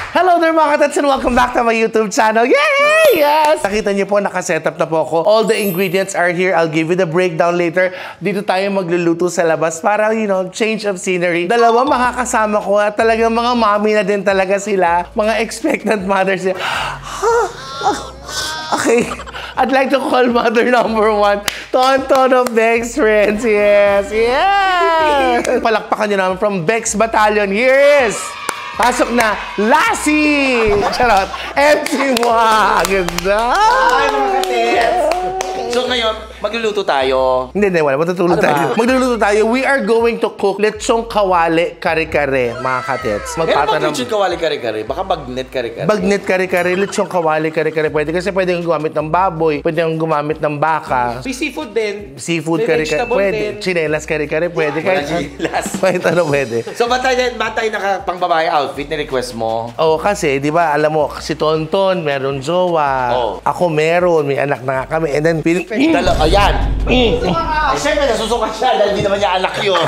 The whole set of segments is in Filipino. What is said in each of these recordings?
Hello there mga katats and welcome back to my YouTube channel. Yay! Yes! Nakita niyo po, nakasetup na po ako. All the ingredients are here. I'll give you the breakdown later. Dito tayo magluluto sa labas para, you know, change of scenery. Dalawa makakasama ko at talagang mga mommy na din talaga sila. Mga expectant mothers. Okay. I'd like to call mother number 1, Tonton of Bex Friends. Yes! Yes! Palakpakan niyo naman from Bex Battalion. Here is... Pasok na, Lassie! Charot! MC Mwah! Ganda! Ay, mga katits! So ngayon, magluluto tayo. Hindi, wala. Matutulog tayo. Magluluto tayo. We are going to cook lechong kawali kare-kare, mga katits. Lechong kawali kare-kare? Baka bagnet kare-kare. Bagnet kare-kare, lechong kawali kare-kare. Pwede kasi pwede yung gumamit ng baboy, pwede yung gumamit ng baka. May seafood din. Seafood kare-kare. Pwede. Chinelas kare-kare. Pwede. Walang chinelas. Kahit ano pwede. So, ba't tayo nakapang-babae outfit na request mo? Oo, kasi, di ba, alam mo, si Tonton, meron jowa. Oh. Ako meron, may anak na nga kami. And then, Ayan. Siyempre, nasusukat siya dahil hindi naman niya anak yun.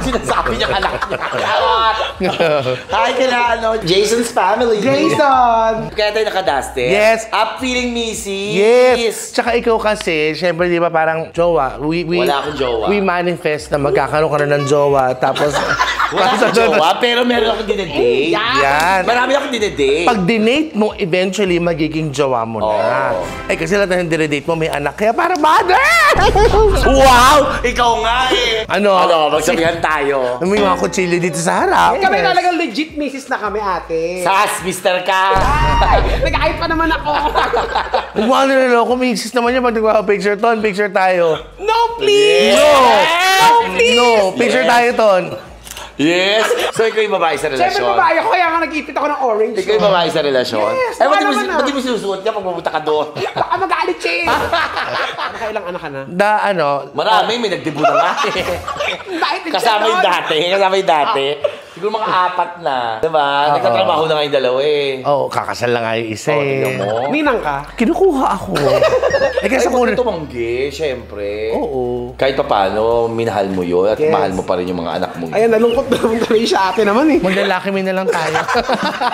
Sinasabi niya anak niya. Hi ka na, Jason's family. Jason! Kaya tayo nakadaste? Yes. Up feeling missy? Yes! Tsaka ikaw kasi, syempre di ba parang jowa. Wala akong jowa. We manifest na magkakaroon ka na ng jowa. Tapos... Wala akong jowa, pero meron akong dinedate. Yan! Marami akong dinedate. Pag dinate mo, eventually magiging jowa mo na. Eh kasi lahat ng dinedate mo may anak. Kaya para mother! Wow! Ikaw nga eh! Ano? Magsabihan tayo. May mga kutsilyo dito sa harap. Kami talagang legit misis na kami, ate. Sas, mister ka! Nag-hype pa naman ako. Ano na kung misis naman niya pag nagpapapicture, Ton, picture tayo. No, please! No! No, please! No! Picture tayo, Ton. Yes! So, ikaw yung babae sa relasyon? Siyempre babae ako, kaya nga nag-ipit ako ng orange. Ikaw yung babae sa relasyon? Yes! Ay, ba't di mo sinusuot niya pag pumunta ka doon? Baka magalit siya eh. Nakailang anak ka na? Marami, may nagdibo na nga eh. Kasama yung dati. Siguro mga 4 na. Diba? Nagtatrabaho na nga yung dalawa eh. Oo, kakasal lang nga yung isa eh. Ninang ka? Kinukuha ako. Kasi kung tumanggi, syempre. Oo. Kahit pa paano, minahal mo yun at mahal mo pa rin yung mga anak mo. Ayan, nalungkot naman tuloy siya ate naman eh. Maglalaki na lang tayo.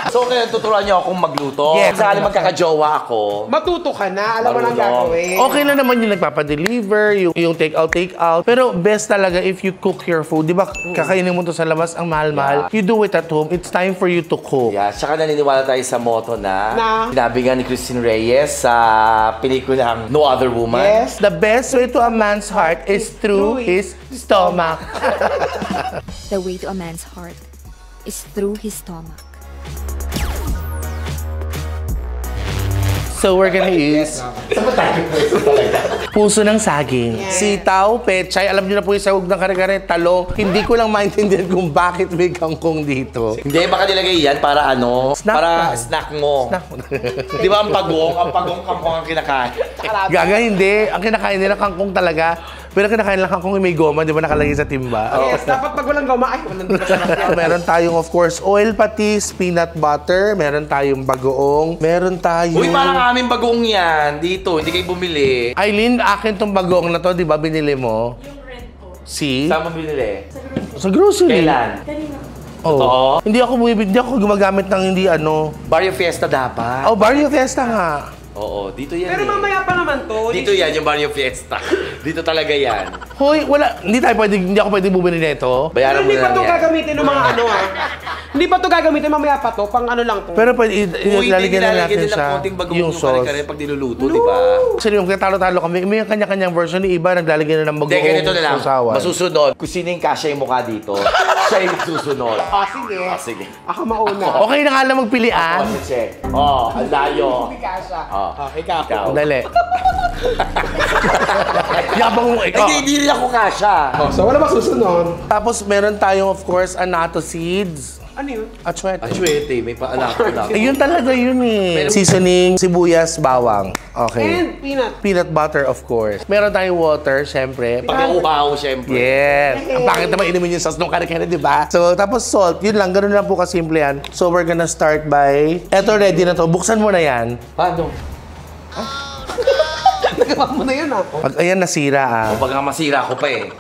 So, ngayon, tuturuan niyo akong magluto. Yes. Sakali magkakajowa ako. Matuto ka na, alam mo nang gagawin. Okay na naman yung nagpapadeliver, yung take out. Pero best talaga if you cook your food. Di ba, kakainin mo to sa labas, ang mahal-mahal. You do it at home. It's time for you to cook. Yeah, saka naniniwala tayo sa motto na sinabi nga ni Christine Reyes sa pelikulang No Other Woman. Yes. The best way to a man's heart is through his stomach. The way to a man's heart is through his stomach. So we're gonna use puso ng saging, sitaw, pechay. Alam niyo na po yung sahog ng kare-kare, talong. Hindi ko lang maintindihan kung bakit may kangkong dito. Hindi, baka nilagay yan para Snack para ka. snack mo. Di ba ang pagong kangkong ang kinakain. Gaga, hindi. Ang kinakain nila kangkong talaga. Pero kinakain lang kangkong may goma, di ba nakalagay sa timba? Yes, dapat pag walang goma, ay, walang Meron tayong, of course, oil patis, peanut butter. Meron tayong bagoong. Meron tayong... Uy, parang aming bagoong yan. Dito, hindi kayo bumili. Aileen, akin tong bagoong na to, di ba binili mo? Yung red po. Si? Saan mo binili? Sa grocery. Kailan? Oh. Hindi ako gumagamit ng hindi ano. Barrio Fiesta dapat. Oh, Barrio Fiesta nga. Oo, dito yan. Pero mamaya pa naman to. Dito yan, yung Barrio Fiesta. Dito talaga yan. Hoy, wala. Hindi ako pwede bumili nito. Bayaran mo Hindi na pa to yan. gagamitin ng mga ano ha. Hindi pa to gagamitin, mamaya pa to. Pang ano lang to. Pero pwede Uy, ilalagyan na natin din ng siya konting bagong yung sauce. kare-kare pag niluluto, di ba? Actually, yung talo-talo kami, may kanya-kanyang version. Yung iba, naglalagyan na ng Hindi, ganito na lang. sausawan. Masusunod. Kung sino yung kasya yung mukha dito, siya yung susunod. Sige. Sige. Ako mauna. Okay na nga lang magpilian. Check. Ang layo. Hindi kasha. Ikaw. Dali. Yabang mo ikaw. Hindi rin ako kasya. So wala masusunod. Tapos meron tayong, of course, annatto seeds. Ano yun? Atsuete. Achwete, may paanak. Yun talaga yun eh. Seasoning, sibuyas, bawang. Okay. And peanut. Peanut butter, of course. Meron tayong water, syempre. Pag-uhaw, syempre. Yes. Ang pangit naman inumin yung sauce ng kare-kare, di ba? So, tapos salt. Yun lang. Ganun lang po kasimple yan. So, we're gonna start by... Eto, ready na to. Buksan mo na yan. Paano? Nagawa mo na yun ah. Pag ayan, nasira ah. O pag nga masira ko pa eh.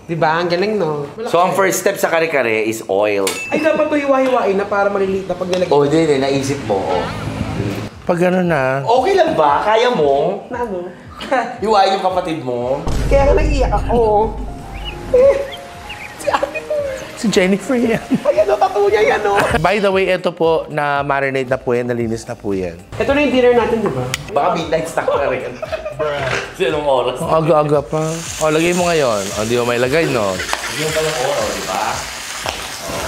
Diba? Ang galing, no? So, ang first step sa kare-kare is oil. Ay, dapat to hiwa-hiwain na para maliliit na pag nilagay. Oh, hindi, naisip mo. Oh. Pag gano'n na, Okay lang ba? Kaya mo? Na ano? Hiwain yung kapatid mo? Kaya nga naiiyak ako. si Jennifer yan. Ayan o, tattoo niya yan o. By the way, ito po, na marinate na po yan, nalinis na po yan. Ito na yung dinner natin, di ba? Baka midnight snack na rin. Sinong oras? Ang aga-aga pa. O, lagay mo ngayon. O, hindi mo may lagay, no? Yung palang oras, di ba?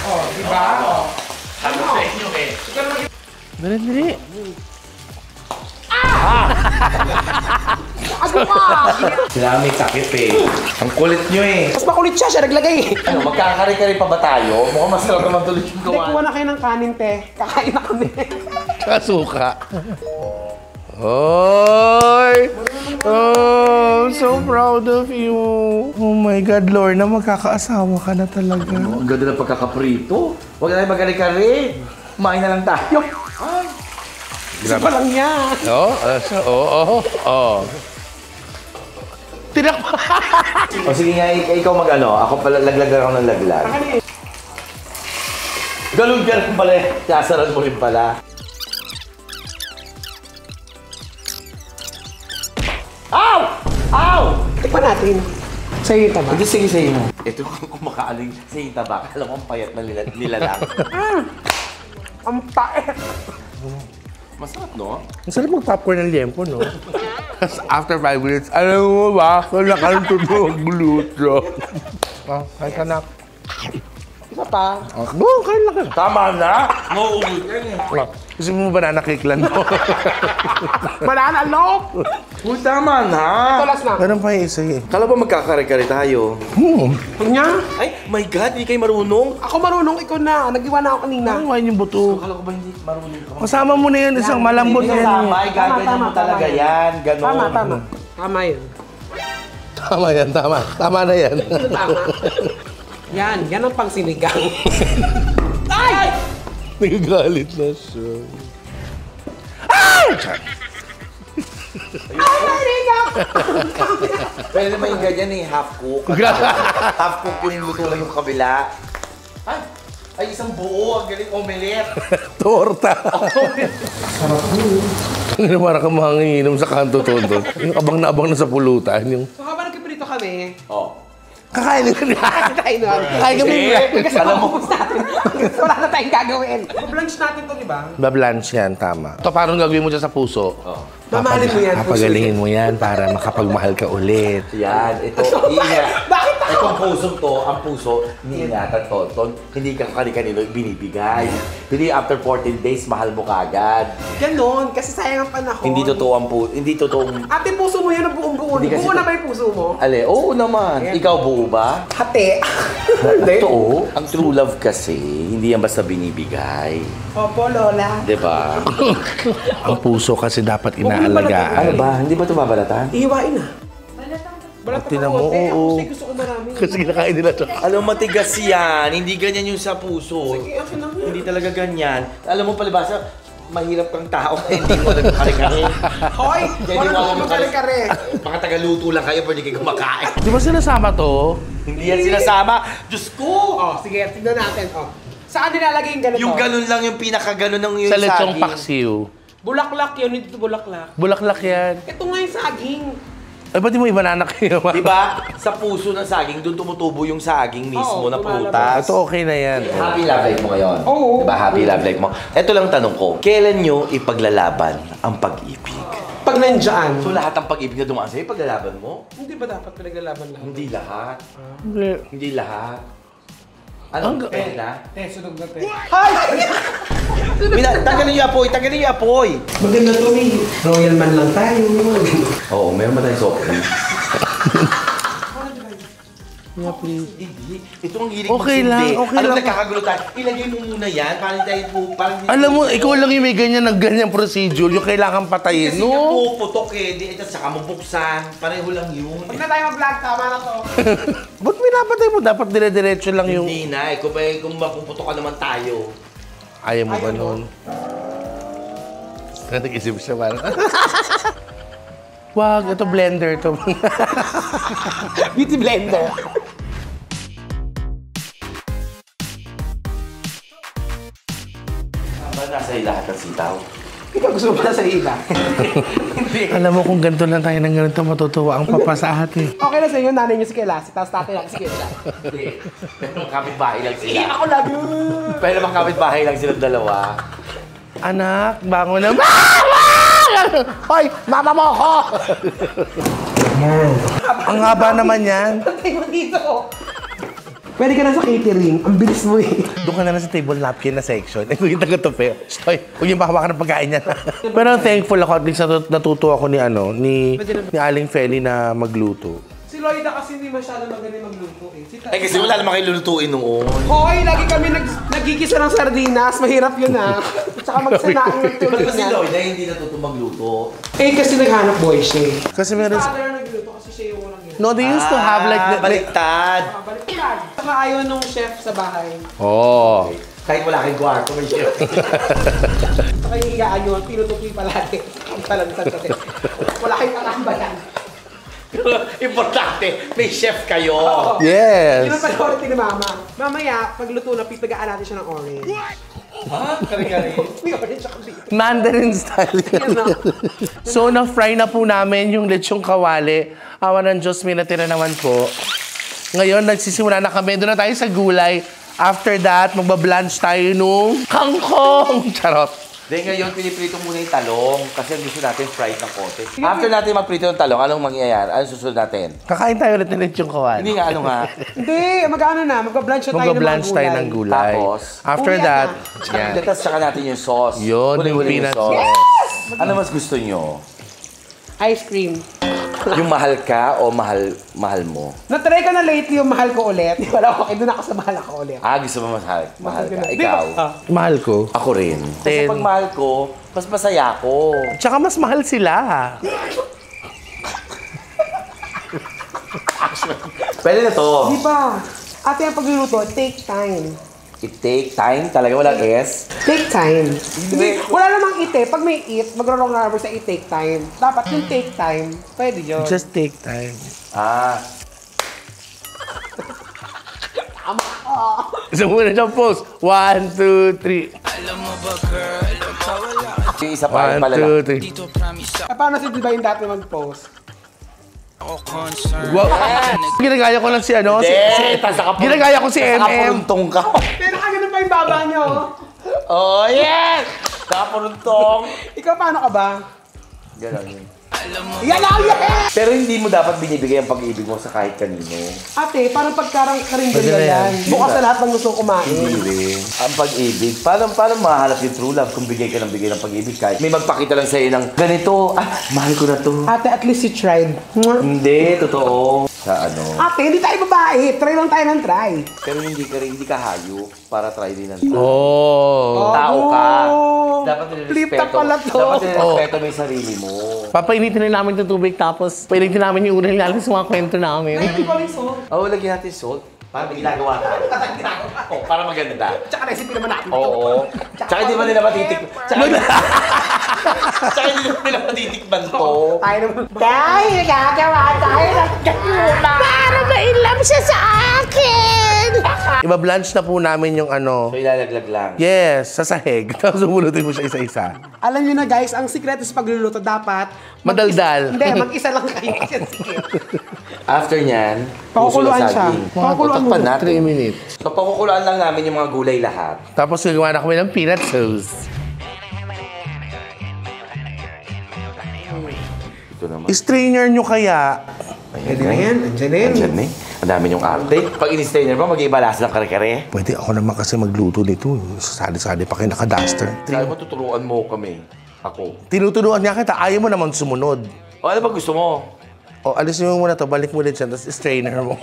Oh, di ba? Ano sa inyo eh? Dali, dali. Ano ka? Sila may sakit eh. Ang kulit nyo eh. Mas makulit siya naglagay. Ano, magkakare-kare pa ba tayo? Mukhang masarap naman tuloy yung Hindi, kuha gawa. na kayo ng kanin, te. Kakain na kami. Kasuka. Oy! Oh, I'm so proud of you. Oh my God, Lorna, magkakaasawa ka na talaga. Ang ganda ng pagkakaprito. Huwag na tayo magkare-kare. Kumain na lang tayo. Ay. Isa pa lang yan. Oh. Tinak pa. O sige nga, ikaw mag-ano. Ako pala, laglag ako ng laglag. Ganun ka rin pala. Sasaran mo rin pala. Ow! Ow! Tikpan natin. Sa'yo yung taba. Hindi, sige sa'yo mo. Ito kung kumakaaling sa yung tabak. Alam mo, ang payat na nilalang. Ang tae. Masarap, no? Ang sarap mag-popcorn ng liempo, no? After 5 minutes, alam mo ba, kung nakalutog magluto. Oh, kain ka na. Isa pa. Oh, kain lang ka. Tama na! Mauulit yan eh. Oh, gusto mo banana cake lang, no? Banana loaf. Uy, tama na! Tulas na. Ganun pa yung isa eh. Kala ba magkakare-kare tayo? Huwag niya. Ay, my God, hindi kayo marunong? Ako marunong, ikaw na. Nag-iwan na ako kanina. Ano kain yung buto? Kala ko ba hindi marunong ka? Kasama mo na yan, isang malambot Hindi yan. kasama, eh. ay gaganyan mo talaga tama. yan. Ganon. Tama. Tama yun. Tama yan, tama. Tama na yan. Tama. Yan ang pang sinigang. Ay! Nagagalit na siya. Pwede naman yung ganyan eh, half cook. Half cook yung luto lang yung kabila. Ay, isang buo, ang galing omelette. Torta. Ano para kang manginginom sa kanto tondo. Yung abang na sa pulutan. Yung... So habang nagpiprito kami, Oh. Kakain ka na. kain na. Kakain kami. Kasi alam mo natin. Kasi wala na tayong gagawin. Blanch natin to, di ba? Bablanche yan, tama. Ito, parang gagawin mo dyan sa puso. Oh. Mamahalin mo yan. Papagalingin mo yan para makapagmahal ka ulit. Yan, ito, iingat. Bakit ako? Itong pusong to, ang puso, iniingatan to. Hindi ka kani-kanilo binibigay. Hindi after 14 days, mahal mo kagad. Ganon, kasi sayang ang panahon. Hindi totoo ang hindi totoong... Ate, puso mo yan ang buong-buo. Hindi kasi Buo na ba yung puso mo? Ale, oo naman. Ikaw buo ba? Hati. Hindi. Totoo. Ang true love kasi, hindi yan basta binibigay. Opo, Lola. Diba? Ang puso kasi dapat inaalagaan. Ano ba? Hindi ba ito babalatan? Ihiwain na. Balat Tinan mo, oo. Kasi gusto ko marami. Kasi kinakain nila ito. Alam mo, matigas yan. Hindi ganyan yung sa puso. Sige, akin lang yan. Hindi talaga ganyan. Alam mo, palibasa, mahirap kang tao. Hindi mo alam yung kare-kare. Hoy! Hindi Wala mo na alam ako yung magkare-kare. Mga tagaluto lang kayo, pwede kayo kumakain. Di ba sinasama to? Hindi yan sinasama. Diyos ko! Oh, sige, tignan natin. Oh. Saan nilalagay yung ganito? Yung ganun lang yung pinaka-ganon ng yung Sa lechong saging. paksiw. Bulaklak yun, hindi ito bulaklak. Bulaklak yan. Ito nga yung saging. Ay, ba't di mo ibananak kayo? Diba? Sa puso ng saging, doon tumutubo yung saging mismo Oo, na lumalabas. prutas. Ito okay na yan. Happy love life mo ngayon. Oo. Diba? Happy love life mo. Ito lang tanong ko. Kailan nyo ipaglalaban ang pag-ibig? Pag nandyan. So lahat ng pag-ibig na dumaan sa'yo, ipaglalaban mo? Hindi ba dapat pinaglalaban lang? Hindi lahat. Hindi. Hindi lahat. Ano? Kaya na? Sunog na te. Hay! Tanggalin yung apoy! Tanggalin yung apoy! Maganda to, may royal man lang tayo. Oo, meron ba tayong soft drink? Yeah, please. Hindi. Ito ang hilig Okay magsindi. lang, okay Alam, lang. nagkakagulo tayo. Ilagay mo muna yan. Parang tayo po. Alam mo, ikaw lang yung may ganyan ng ganyang procedure. Yung kailangan patayin. Kasi nga No? puputok eh. Di, ito, saka mo buksan. Pareho lang yun. Huwag na tayo mag-vlog, tama na to. Ba't pinapatay mo? Dapat dire-diretso lang yung... Hindi na. Eh, kung mapuputok ka naman tayo. Ayaw mo ba nun? Nag-isip siya parang... Wag, ito blender to. Beauty blender. Ba't nasa lahat ng sitaw? Ikaw gusto mo na sa iba. Alam mo kung ganito lang tayo ng ganito, matutuwa ang papa sa atin. Okay na sa'yo, nanay niyo si Kelas, tapos tatay lang si Kelas. Hindi. Pero kapit-bahay lang sila. Ako lagi. Pero mga kapit-bahay lang silang dalawa. Anak, bangon na. Mama! Hoy, mama mo ako! Ang haba naman yan. Tatay mo dito. Pwede ka na sa catering. Ang bilis mo eh. Doon ka na lang sa table napkin na section. Eh, kung yung taga-tupi. Stoy, huwag yung pahawakan ng pagkain niya. Pero thankful ako, at least natuto ako ni Aling Feli na magluto. Si Lloyda kasi hindi masyado magaling magluto eh. Eh kasi wala naman kayo lulutuin noon. Hoy, lagi kami nagkikisa ng sardinas. Mahirap yun ah. Tsaka magsanaang nagtulog Kasi niya. Lloyd ay hindi natuto magluto. Eh kasi naghanap buhay siya eh. Kasi meron... Father nagluto kasi siya yung walang yun. No, they used to have like... Baliktad. Baliktad. Saka ayaw nung chef sa bahay. Oh. Kahit wala kayong kwarto, may chef. Saka yung higaan yun, pinutukoy palagi. Ang talansag kasi. Wala kayong kakambalan. Importante, may chef kayo. Yes. Yun ang priority ni Mama. Mamaya, pagluto na, pipigaan natin siya ng orange. Ha? Kari-kari. May orange ako dito. Mandarin style. So, na-fry na po namin yung lechong kawali. Awa ng Diyos, may natira naman po. Ngayon, nagsisimula na kami. Doon na tayo sa gulay. After that, magbablanch tayo nung kangkong. Charot. Then ngayon, piniprito muna yung talong kasi gusto natin fried ng konti. After natin magprito ng talong, anong mangyayari? Anong susunod natin? Kakain tayo ulit ng lechong kawali. Hindi nga, ano nga. Hindi, mag-ano na, mag-blanch na tayo ng mga Magbablanch tayo ng gulay. Tapos, After uwi that, yan. Tapos saka natin yung sauce. Yun, yung Huli-huli peanut sauce. sauce. Ano mas gusto nyo? Ice cream. Yung mahal ka o mahal mo? Na-try ko na lately yung mahal ko ulit. Wala, okay, doon ako sa mahal ako ulit. Ah, gusto mo mahal ka. Di Ikaw? ba? Mahal ko. Ako rin. Kasi Ten. pag mahal ko, mas masaya ko. Tsaka mas mahal sila. Pwede na to. Di ba? Ate, ang pagluluto, take time. It take time. Talaga walang S. Take time. Hindi, wala namang ite. Pag may it, magro-wrong number sa it take time. Dapat yung take time. Pwede yun. Just take time. Ah. So, muna siyang post. 1, 2, 3. Yung isa pa, 1, palala. 2, 3. Paano si Diba yung dati mag-post? Wow. Ginagaya ko lang si ano. Ginagaya ko si MM. Nakapuruntong ka. Pero ganun pa yung baba niyo. Oh, yes! Nakapuruntong. Ikaw, paano ka ba? Ganon yun. Yan lang yan! Pero hindi mo dapat binibigay ang pag-ibig mo sa kahit kanino. Ate, parang pagkarang karinderya Pwede na yan. yan. Bukas sa lahat ng gusto kumain. Hindi rin. Ang pag-ibig, paano mahanap yung true love kung bigay ka ng bigay ng pag-ibig kahit may magpakita lang sa'yo ng ganito, mahal ko na to. Ate, at least you tried. Mwah. Hindi, totoo. Sa ano. Ate, hindi tayo babae. Try lang tayo ng try. Pero hindi ka hayop para try din ang tao. Oh. Tao ka. Oh. Dapat Flip top nirespeto. pala to. Dapat nirespeto mo yung sarili mo. Papainitin na namin itong tubig tapos painitin namin yung ulo natin sa mga kwento namin. Hindi ko rin so. Oo, lagyan natin salt. Para may ginagawa tayo. Oh, para maganda. Tsaka naisipin naman natin. Oo. Tsaka hindi ba nila matitik... Tsaka hindi nila matitikman to. Tayo naman. Tayo, gagawa tayo ng ganuna. Para ma-inlove siya sa akin. Iba-blanch na po namin yung ano. So ilalaglag lang. Yes, sa sahig. Tapos umulutin mo siya isa-isa. Alam niyo na guys, ang sikreto sa pagluluto dapat... Madaldal. Hindi, mag-isa lang kayo. Yan, sige. After nyan, Pakukuluan puso na siya. saging. Pakukuluan mo. Takpan natin. 3 minutes. So pakukuluan lang namin yung mga gulay lahat. Tapos gagawa na kami ng peanut sauce. Ito naman. Strainer nyo kaya. Pwede na yan. Andiyan na yan. Andyan eh. Ang dami yung arte. Pag in-strainer ba, mag-iba lasa ng kare-kare? Pwede ako naman kasi magluto nito. Sali-sali pa kayo naka-duster. Sabi mo, tuturuan mo kami. Ako. Tinuturuan niya kita, ayaw mo naman sumunod. O ano ba gusto mo? O, alisin mo muna to, balik mo ulit siya, tapos strainer mo.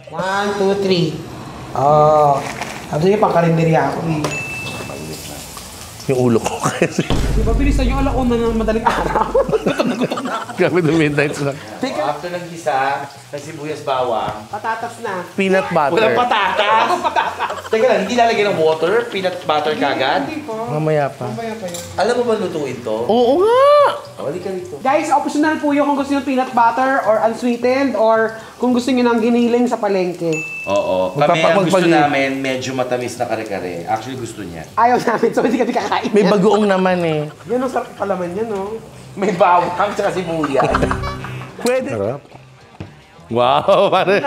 1, 2, 3. Oh. Sabi niya, pangkarinderya ako eh. Yung ulo ko kasi. Di ba bilisan yung alauna ng madaling araw? Grabe ng midnight snack. After ng gisa, ng sibuyas bawang, Patatas na. Peanut butter. walang patatas! Teka lang, hindi lalagyan ng water, peanut butter kagad? Hindi ko. Mamaya pa. Mamaya pa yun. Alam mo ba lutuin to? Oo nga! Wali ka dito. Guys, optional po yun kung gusto nyo peanut butter or unsweetened or kung gusto nyo ng giniling sa palengke. Oo. Kami ang gusto namin, medyo matamis na kare-kare. Actually, gusto niya. Ayaw namin, so hindi kami kakain May yan. bagoong naman eh. Yan ang sarap palaman yan, no? May bawang tsaka sibuyas. Pwede. Sarap. Wow, pare.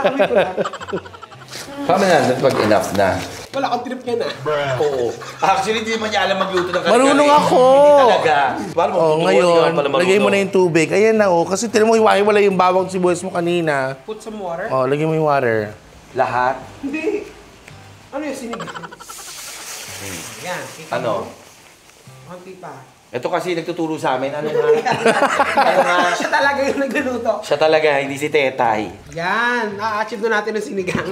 Kami na, pag enough na. Wala akong trip yan, Oo. Actually, hindi man niya alam magluto ng kare-kare. Marunong ako. Hindi talaga. Paano mo Oh, tuturuan? ngayon, Hindi ka pala marunong. lagay mo na yung tubig. Ayan na, oh. Kasi tinan mo, wala yung bawang sibuyas mo kanina. Put some water? Oh, lagay mo yung water. Lahat? Hindi. Ano yung sinigang? Yan. kita Ano? mo. Konti pa. Ito kasi nagtuturo sa amin. Ano nga? Ano nga? Siya talaga yung nagluluto. Siya talaga, hindi si Tetay. Yan. A-achieve na natin yung sinigang.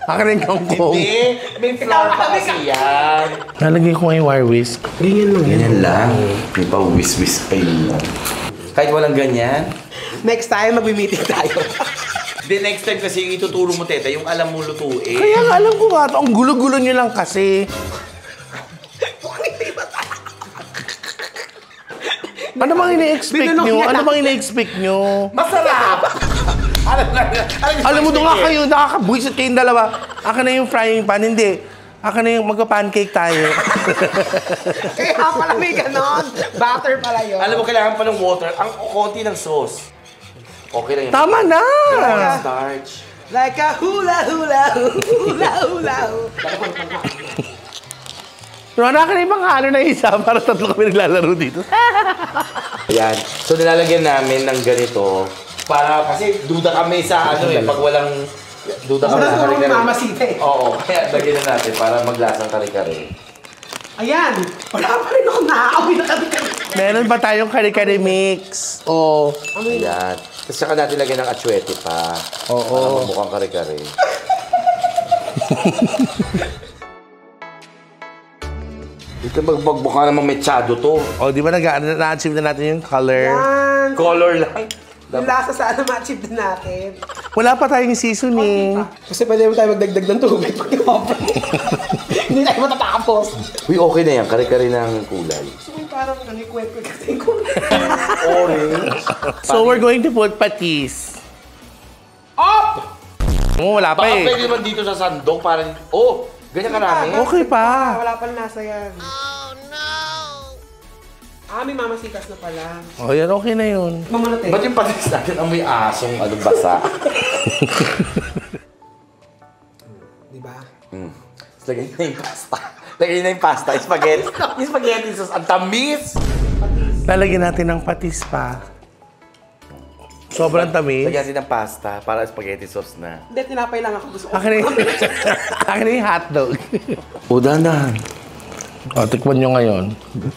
Akin rin kangkong. Hindi. May flour pa kasi yan. Nalagay ko yung wire whisk. Ganyan lang. Ganyan lang. May pa-whisk-whisk pa yun. Kahit walang ganyan. Next time, mag-meeting tayo. The next time kasi yung ituturo mo, Teta, yung alam mo lutuin. Kaya nga, alam ko nga ito. Ang gulo-gulo nyo lang kasi. Ano bang ine-expect Binunok nyo? niya Ano lang. bang ine-expect nyo? Masarap! Alam mo doon nga kayo, nakakabuisit kayong dalawa. Akin na yung frying pan, hindi. Akin na yung magpa-pancake tayo. Kaya pala may ganon. Butter pala yun. Alam mo, kailangan pa ng water. Ang konti ng sauce. Okay lang yun. Tama na! Starch. Like a hula hula hula hula. Pero akin na yung mga ano na isa para tatlo kami naglalaro dito. Ayan. So, nilalagyan namin ng ganito. Para, kasi duda kami sa ano eh. Pag walang... Duda kami sa kare-kare. Mamasita eh. Oo. Kaya lagyan na natin para maglasang kare-kare. Ayan. Wala pa rin ako nakakawi na kami. Meron pa tayong kare-kare mix. Oh. Ayan. Tapos saka natin lagyan ng atsuete pa. Oo. Para mamukhang kare-kare. Ito magbagbuka namang mechado to. Oh, di ba na-achieve na natin yung color? Yan. Color lang. Yung lasa sana ma-achieve din natin. Wala pa tayong seasoning. Kasi pwede mo tayo magdagdag ng tubig pag i-offer. Hindi tayo matatapos. Uy, okay na yan. Kare-kare ng kulay. So, parang nanikwek-kwek kasi ko. Orange. So, we're going to put patis. Up! Oh, wala pa Baka eh. pwede naman dito sa sandok para... Oh! Ganyan karami. Okay pa. Wala pa nasa yan. Oh no! May mamasikas na pala. Oh, yan, okay na yun. Mamanate. Ba't yung patis natin ang may asong ano basa? Diba? Tapos lagay na yung pasta. Lagay na yung pasta. Spaghetti. Yung spaghetti sauce. Ang tamis! Lalagyan natin ng patis pa. Sobrang tamis. Lagyan natin ng pasta para spaghetti sauce na. Hindi, tinapay lang ako. Gusto ko. Akin na yung, akin na yung hotdog. O, dahan-dahan. Oh, tikman nyo ngayon.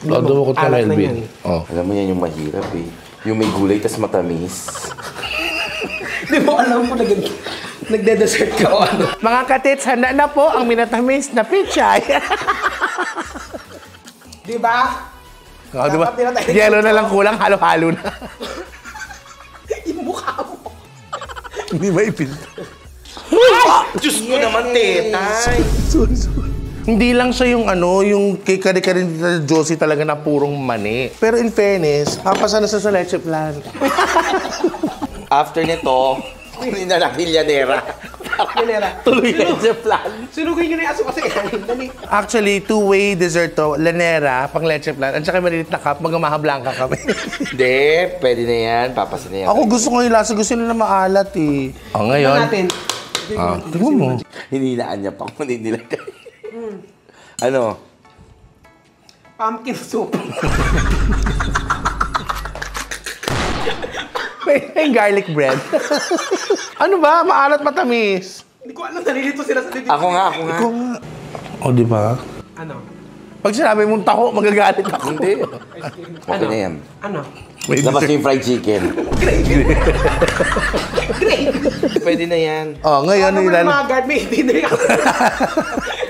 Dumukot ka na, Alat na Elvin. yan. Oh. Alam mo yan yung mahirap eh. Yung may gulay tas matamis. Di mo alam mo nagde-dessert ka o ano. Mga katits, handa na po ang minatamis na pichay. Di ba? Oh, diba? Dapat di na tayo- Yellow na lang kulang, halo-halo na. Yung mukha mo. Hindi maipinto. Diyos ko naman, tetay! Hindi lang siya yung ano, yung kay kare-kare ni Tita Josie talaga na purong mani. Pero in fairness, papasa na sa leche plan. After nito, kunin na natin Llanera. Yanera. Tuloy leche plan. Sunugin nyo na yung aso kasi. Dali. Actually, two-way dessert to. Lanera, pang leche plan. At saka maliit na cup, magamaha blanca kami. Hindi, pwede na yan. Papasin na yan. Ako gusto ko yung lasa. Gusto nila maalat eh. O, Tignan ngayon. natin. Tingnan mo. Hinilaan niya pa kung hindi nilagay. Ano? Pumpkin soup. May garlic bread. Ano ba? Maalat matamis. Hindi ko alam, nalilito sila sa dito. Ako nga. Ikaw nga. O, di ba? Ano? Pag sinabi mong taho, magagalit ako. Hindi. Okay na yan. Ano? May Labas dessert. yung fried chicken. Pwede na yan. Oh, ngayon, Ano nilal... mga guard, may dinner ako.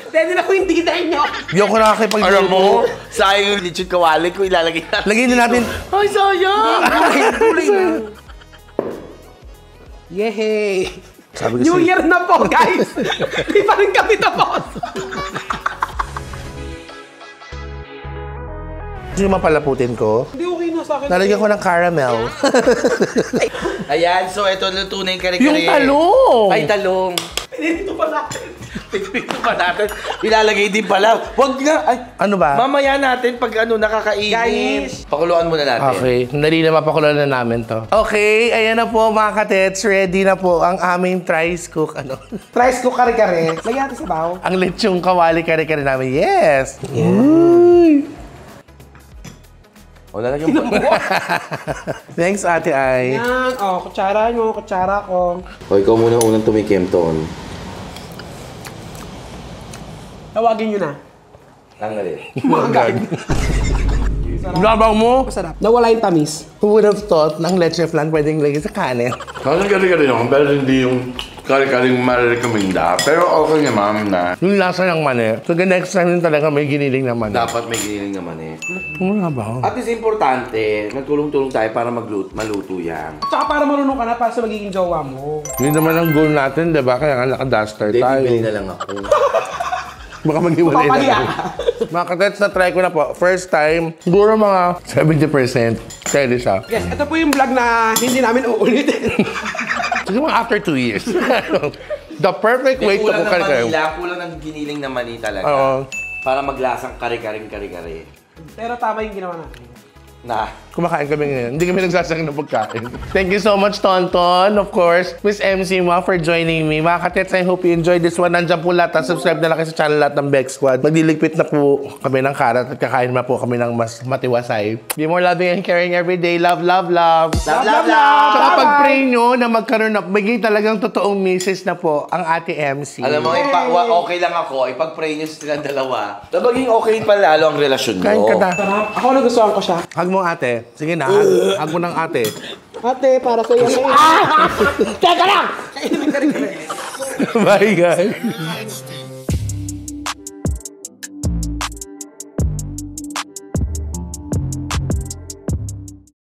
Pwede na ko yung dinner nyo. Di ako nakakipag-luto. Alam mo, sayang yung lechon kawali ko ilalagay natin. Lagyan din natin. Ay, sayang! Gulay na. Yehey! Sabi New kasi, Year na po, guys! Hindi pa rin kami tapos. yung mapalaputin ko. Hindi okay na, sa akin. Nalagyan ko ng caramel. Ayan, so ito luto na yung kare-kare. Yung talong! Ay, talong. Pinito pa natin. Pinito pa natin. Ilalagay din pala. Wag na. Ay, Ano ba? mamaya natin pag nakakainin. Guys. Pakuluan muna natin. Okay, dali na mapakulo na namin to. Okay, ayan na po mga katets. Ready na po ang aming rice cook. Ano? Rice ko kare-kare. Lagyan natin sa baw. Ang lechong kawali kare-kare namin. Yes! Uy! O, lalagyan mo. Thanks, Ate Ay. Yan. Oh, kutsara nyo. Kutsara ko. O, ikaw muna unang tumikim, Ton. Tawagin nyo na. Tanggalin. Mga gag. Labang mo? Masarap. Nawala yung tamis. Who would have thought ng leche flan pwedeng lagay sa kanin? Parang kari-kari naman, pero hindi yung kari-karing marirekomenda. Pero okay naman na. Yung lasa ng mani. So, the next time yun talaga may giniling na mani. Dapat may giniling naman eh. Ano ba? At is importante, magtulong-tulong tayo para maluto yan. Tsaka para marunong ka na para sa magiging jowa mo. Yun naman ang goal natin, di ba? Kaya nga naka-duster Hindi, tayo. bibili na lang ako. Baka maghiwalay na Papahiya lang. Mga katets, na-try ko na po. First time, siguro mga 70%. Pwede siya. Yes, ito po yung vlog na hindi namin uulitin. Siguro mga after 2 years. The perfect way to Kulang cook ng kare-kare. Manila, kulang ng giniling na mani talaga. Oo. Para maglasang kare-kare. Pero tama yung ginawa natin. Na. Kumakain kami ngayon. Hindi kami nagsasang ng pagkain. Thank you so much, Tonton. Of course, Miss MC Mo for joining me. Mga katets, I hope you enjoyed this one. Nandiyan po lahat. Subscribe na lang kayo sa channel lahat ng Beck Squad. Magliligpit na po kami ng karat at kakain na po kami ng mas matiwasay. Be more loving and caring every day. Love, love, love. Love, love, love! Tsaka pag-pray nyo na magkaroon na, maging talagang totoong misis na po ang Ate MC. Alam mo, okay lang ako. Ipag-pray nyo silang dalawa. Na maging okay pa lalo ang relasyon nyo. Kain ka na. Sarap. Ako nagustuhan ko siya. Hug mo ate. Sige na, hug mo ng ate. Ate, para sa iyo. Bye guys!